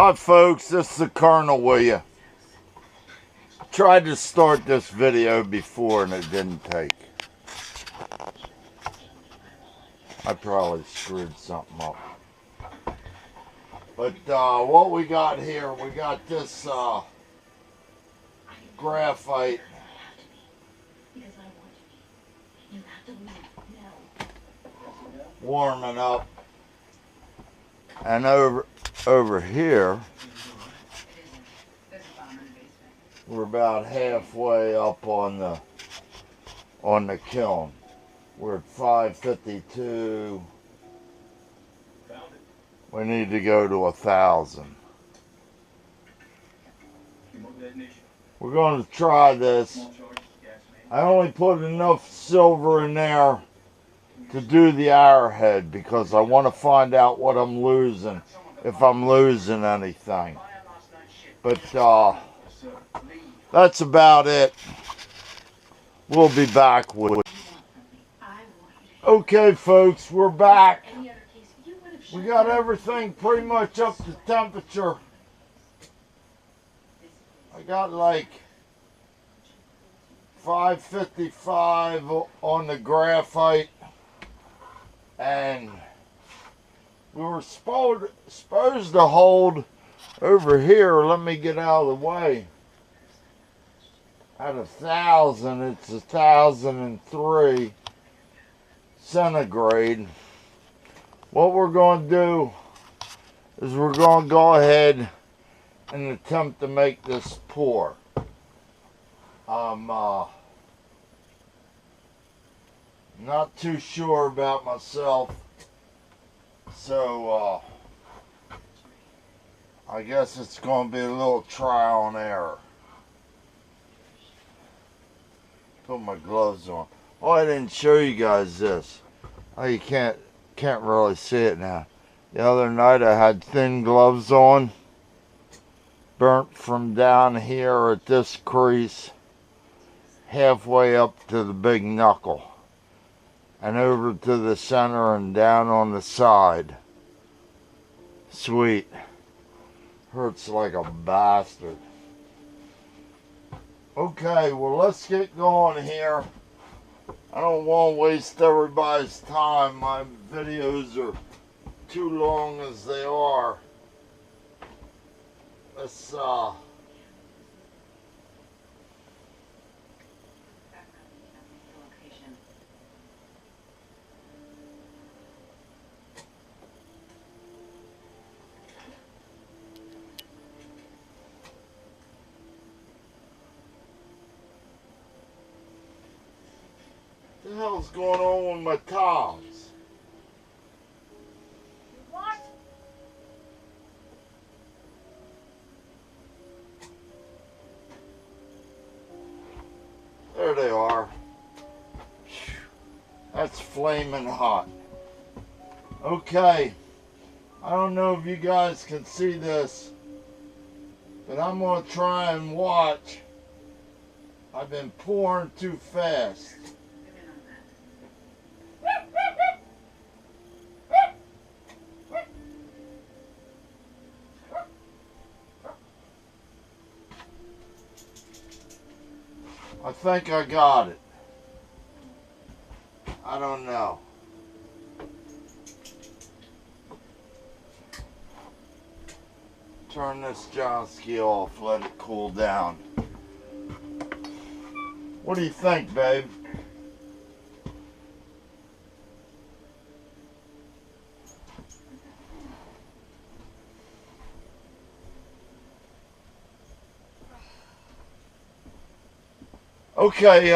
Hi folks, this is the Colonel with you. Tried to start this video before and it didn't take. I probably screwed something up. But what we got here, we got this graphite warming up, and over here we're about halfway up on the kiln. We're at 552. We need to go to 1,000. We're going to try this. I only put enough silver in there to do the Arrowhead because I want to find out what I'm losing, if I'm losing anything. But that's about it. We'll be back with it. Okay folks, we're back. We got everything pretty much up to temperature. I got like 555 on the graphite, and we were supposed to hold over here. Let me get out of the way. At 1,000, it's 1,003 centigrade. What we're going to do is we're going to go ahead and attempt to make this pour. I'm not too sure about myself, so I guess it's going to be a little trial and error. Put my gloves on. Oh, I didn't show you guys this. Oh, you can't really see it now. The other night I had thin gloves on, burnt from down here at this crease halfway up to the big knuckle, and over to the center and down on the side. Sweet. Hurts like a bastard. Okay, well, let's get going here. I don't want to waste everybody's time. My videos are too long as they are. Let's what the hell's going on with my towels? What? There they are. That's flaming hot. Okay, I don't know if you guys can see this, but I'm going to try and watch. I've been pouring too fast. I think I got it. I don't know. Turn this Johnsky off, let it cool down. What do you think, babe? Okay,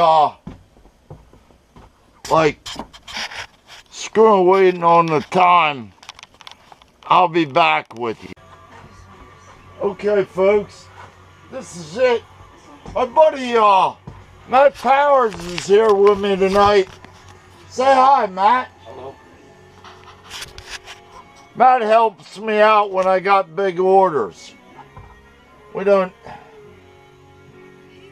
like, screw waiting on the time. I'll be back with you. Okay, folks, this is it. My buddy, Matt Powers is here with me tonight. Say hi, Matt. Hello. Matt helps me out when I got big orders.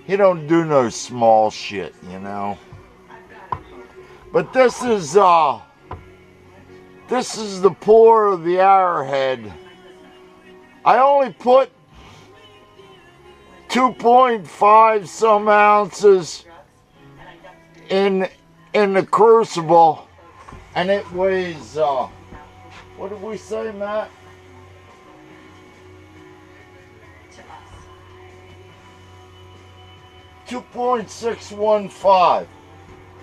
He don't do no small shit, you know. But this is the pour of the Arrowhead I only put 2.5 some ounces in the crucible, and it weighs what did we say, Matt? 2.615.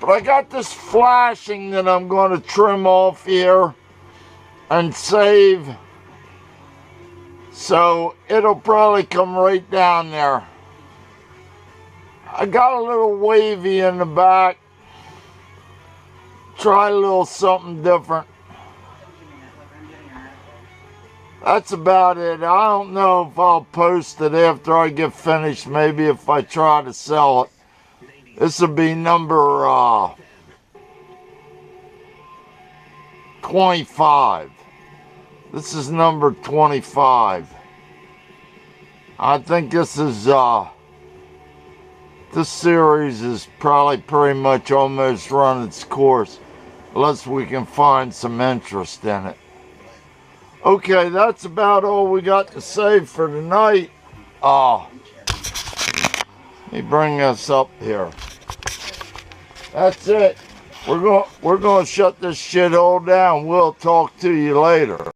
But I got this flashing that I'm going to trim off here and save. So it'll probably come right down there. I got a little wavy in the back. Try a little something different. That's about it. I don't know if I'll post it after I get finished. Maybe if I try to sell it. This will be number 25. This is number 25. I think this is this series is probably pretty much almost run its course, unless we can find some interest in it. Okay, that's about all we got to say for tonight. Let me bring this up here. That's it. We're going to shut this shithole down. We'll talk to you later.